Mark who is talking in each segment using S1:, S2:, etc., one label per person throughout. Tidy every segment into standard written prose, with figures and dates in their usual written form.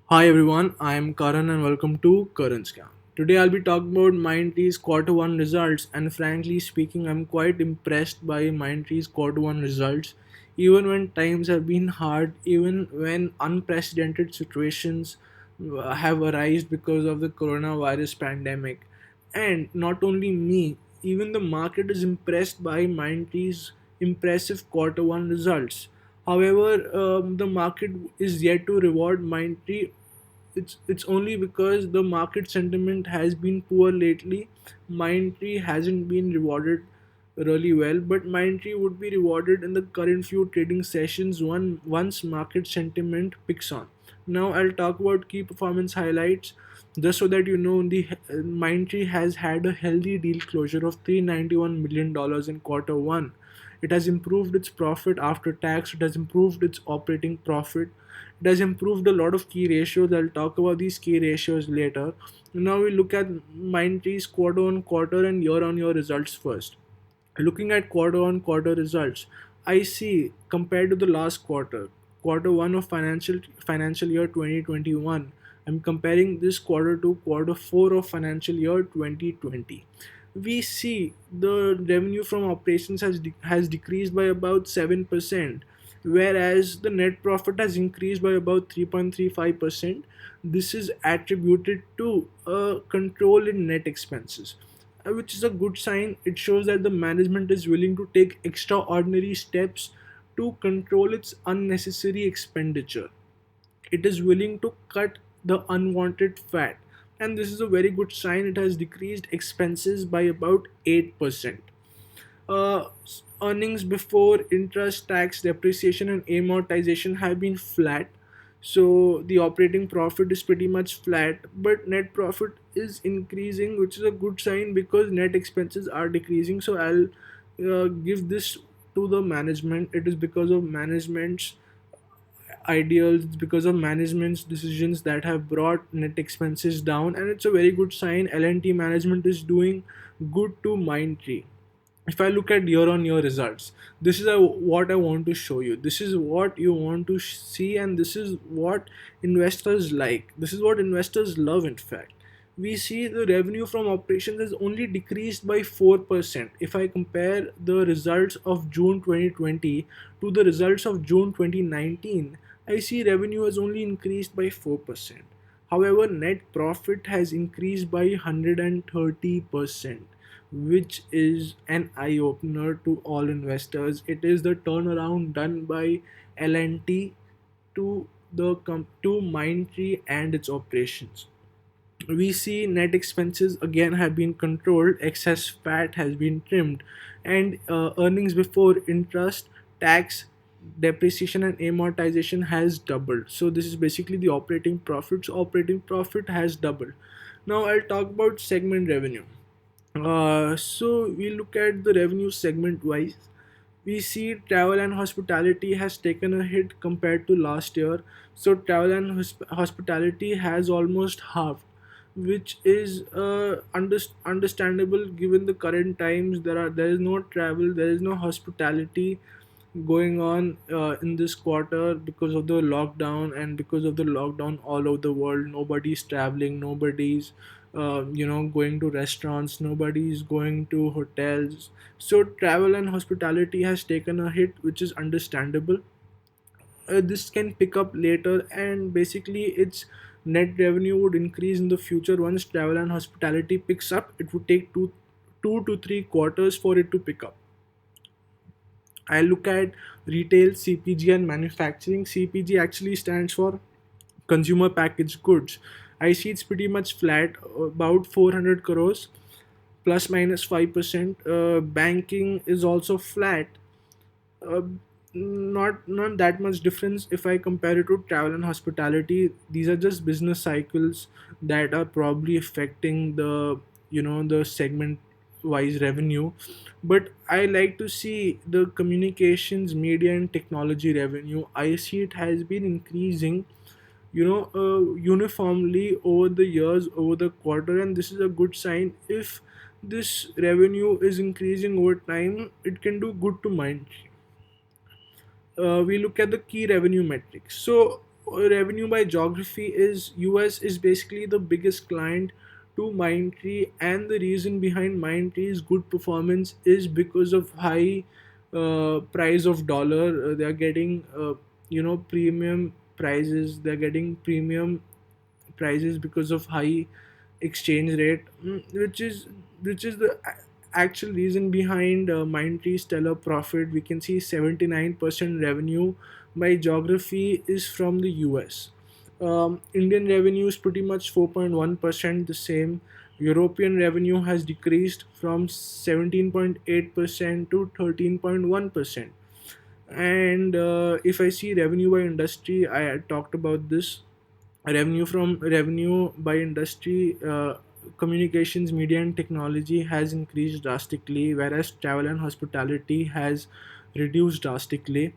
S1: Hi everyone, I am Karan and welcome to Karan's Camp. Today I'll be talking about Mindtree's quarter one results, and frankly speaking, I'm quite impressed by Mindtree's quarter one results. Even when times have been hard, even when unprecedented situations have arisen because of the coronavirus pandemic, and not only me, even the market is impressed by Mindtree's impressive quarter one results. However, the market is yet to reward Mindtree. It's only because the market sentiment has been poor lately. Mindtree hasn't been rewarded really well, but Mindtree would be rewarded in the current few trading sessions once market sentiment picks on. Now I'll talk about key performance highlights. Just so that you know, the Mindtree has had a healthy deal closure of $391 million in quarter one. It has improved its profit after tax. It has improved its operating profit. It has improved a lot of key ratios. I'll talk about these key ratios later. Now we look at Mindtree's quarter on quarter and year on year results first. Looking at quarter on quarter results, I see compared to the last quarter one of financial year 2021, I'm comparing this quarter to quarter four of financial year 2020. We see the revenue from operations has decreased by about 7%, whereas the net profit has increased by about 3.35%. This is attributed to a control in net expenses, which is a good sign. It shows that the management is willing to take extraordinary steps to control its unnecessary expenditure. It is willing to cut the unwanted fat, and this is a very good sign. It has decreased expenses by about 8%. uh, Earnings before interest, tax, depreciation, and amortization have been flat. So the operating profit is pretty much flat, but net profit is increasing, which is a good sign because net expenses are decreasing. So I'll give this to the management. It is because of management's ideals, it's because of management's decisions that have brought net expenses down, and it's a very good sign. L&T management is doing good to Mindtree. If I look at year on year results, this is what I want to show you. This is what you want to see, and this is what investors like. This is what investors love, in fact. We see the revenue from operations has only decreased by 4%. If I compare the results of June 2020 to the results of June 2019, I see revenue has only increased by 4%. However, net profit has increased by 130%, which is an eye opener to all investors. It is the turnaround done by L&T to to Mindtree and its operations. We see net expenses again have been controlled, excess fat has been trimmed, and earnings before interest, tax, depreciation, and amortization has doubled. So this is basically the operating profits. Operating profit has doubled. Now I'll talk about segment revenue. So we look at the revenue segment wise. We see travel and hospitality has taken a hit compared to last year. So travel and hospitality has almost halved, which is understandable given the current times. There is no travel, there is no hospitality going on in this quarter because of the lockdown, and because of the lockdown all over the world, nobody's traveling, nobody's going to restaurants, nobody's going to hotels. So travel and hospitality has taken a hit, which is understandable. This can pick up later, and basically its net revenue would increase in the future. Once travel and hospitality picks up, it would take two to three quarters for it to pick up. I look at retail, CPG, and manufacturing. CPG actually stands for consumer packaged goods. I see it's pretty much flat, about 400 crores, plus minus 5%. Banking is also flat, uh, not that much difference if I compare it to travel and hospitality. These are just business cycles that are probably affecting the segment wise revenue. But I like to see the communications, media, and technology revenue. I see it has been increasing, uniformly over the years, over the quarter, and this is a good sign. If this revenue is increasing over time, it can do good to Mind. We look at the key revenue metrics. So Revenue by geography is US is basically the biggest client to Mindtree, and the reason behind Mindtree's good performance is because of high price of dollar. They are getting premium prices. They're getting premium prices because of high exchange rate, which is the actual reason behind Mindtree's stellar profit. We can see 79% revenue by geography is from the US. Indian revenue is pretty much 4.1% the same. European revenue has decreased from 17.8% to 13.1%. And if I see revenue by industry, I had talked about this. Revenue by industry, communications, media and technology has increased drastically, whereas travel and hospitality has reduced drastically.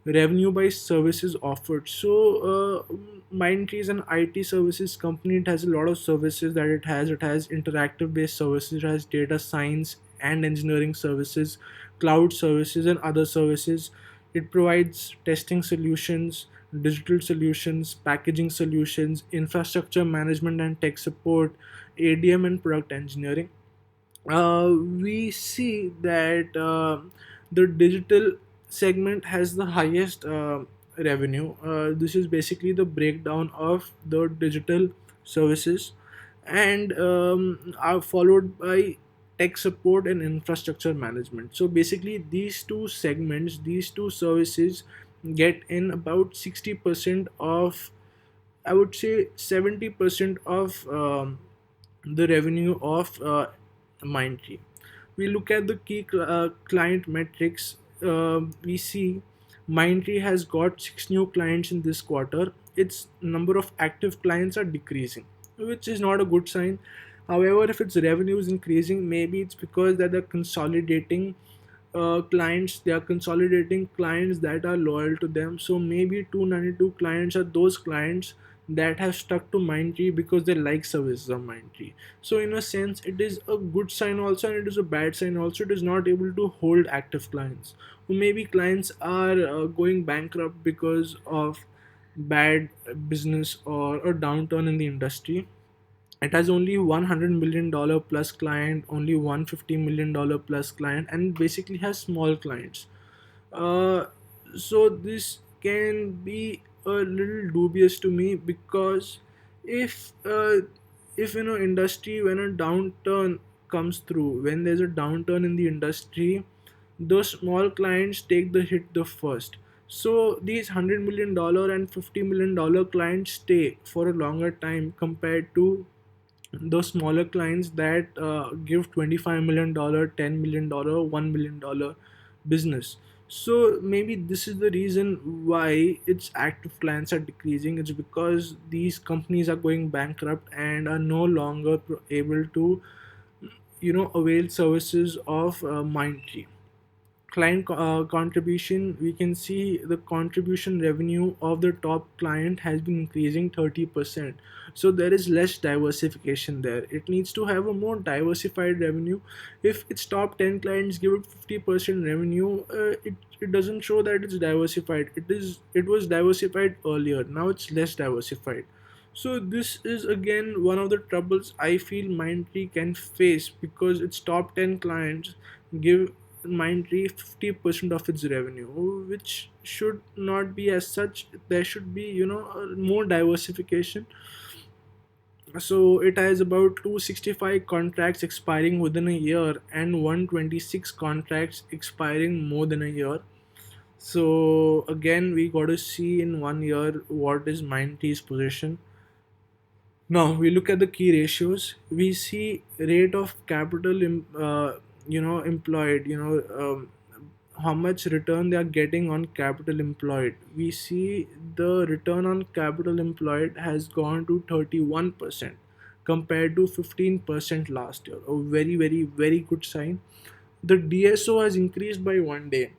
S1: Revenue by services offered, so Mindtree is an IT services company. It has a lot of services that it has interactive based services, it has data science and engineering services, cloud services and other services. It provides testing solutions, digital solutions, packaging solutions, infrastructure management and tech support, ADM and product engineering. We see that the digital segment has the highest revenue. This is basically the breakdown of the digital services, and are followed by tech support and infrastructure management. So basically, these two segments, these two services, get in about 60% of, I would say 70% of the revenue of Mindtree. We look at the key client metrics. We see Mindtree has got 6 new clients in this quarter. Its number of active clients are decreasing, which is not a good sign. However, if its revenue is increasing, maybe it's because that they're consolidating clients. They are consolidating clients that are loyal to them. So maybe 292 clients are those clients that have stuck to Mindtree because they like services of Mindtree. So in a sense, it is a good sign also, and it is a bad sign also. It is not able to hold active clients. Or maybe clients are going bankrupt because of bad business or a downturn in the industry. It has only $100 million plus client, only $150 million plus client, and basically has small clients. uh, so this can be a little dubious to me, because if industry, when a downturn comes through, when there's a downturn in the industry, those small clients take the hit the first. So these $100 million and $50 million clients stay for a longer time compared to those smaller clients that give $25 million, $10 million, $1 million business. So maybe this is the reason why its active clients are decreasing. It's because these companies are going bankrupt and are no longer able to avail services of Mindtree. Client contribution, we can see the contribution revenue of the top client has been increasing 30%. So there is less diversification there. It needs to have a more diversified revenue. If its top 10 clients give it 50% revenue, it doesn't show that it's diversified. It was diversified earlier, now it's less diversified. So this is again one of the troubles I feel Mindtree can face, because its top 10 clients give Mindtree 50% of its revenue, which should not be as such. There should be, more diversification. So it has about 265 contracts expiring within a year and 126 contracts expiring more than a year. So again, we got to see in 1 year what is Mindtree's position. Now we look at the key ratios. We see rate of capital, employed. How much return they are getting on capital employed. We see the return on capital employed has gone to 31% compared to 15% last year. A very very very good sign. The DSO has increased by 1 day.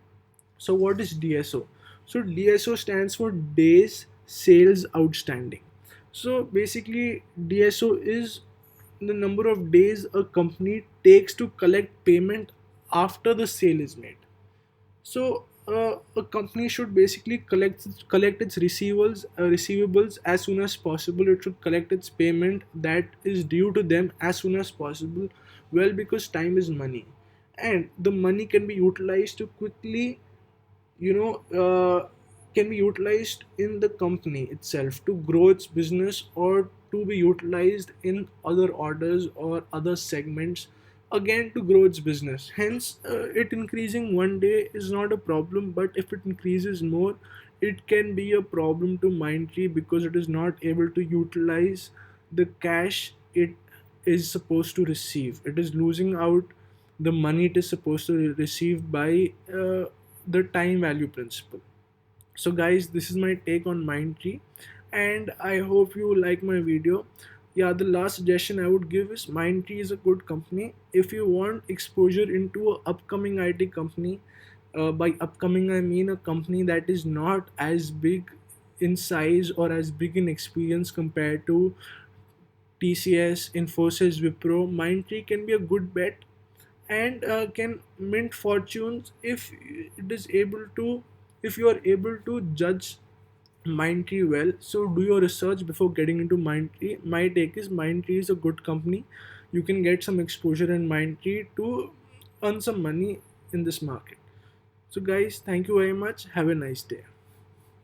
S1: So what is DSO? So DSO stands for days sales outstanding. So basically DSO is the number of days a company takes to collect payment after the sale is made. So a company should basically collect its receivables as soon as possible. It should collect its payment that is due to them as soon as possible. Well, because time is money, and the money can be utilized to quickly, you know can be utilized in the company itself to grow its business, or to be utilized in other orders or other segments, again to grow its business. Hence, it increasing one day is not a problem, but if it increases more, it can be a problem to Mindtree, because it is not able to utilize the cash it is supposed to receive. It is losing out the money it is supposed to receive by the time value principle. So guys, this is my take on Mindtree, and I hope you like my video. Yeah, the last suggestion I would give is Mindtree is a good company if you want exposure into a upcoming IT company. By upcoming, I mean a company that is not as big in size or as big in experience compared to TCS, Infosys, Wipro. Mindtree can be a good bet, and can mint fortunes if it is able to, if you are able to judge Mindtree well. So do your research before getting into Mindtree. My take is Mindtree is a good company. You can get some exposure in Mindtree to earn some money in this market. So guys, thank you very much. Have a nice day.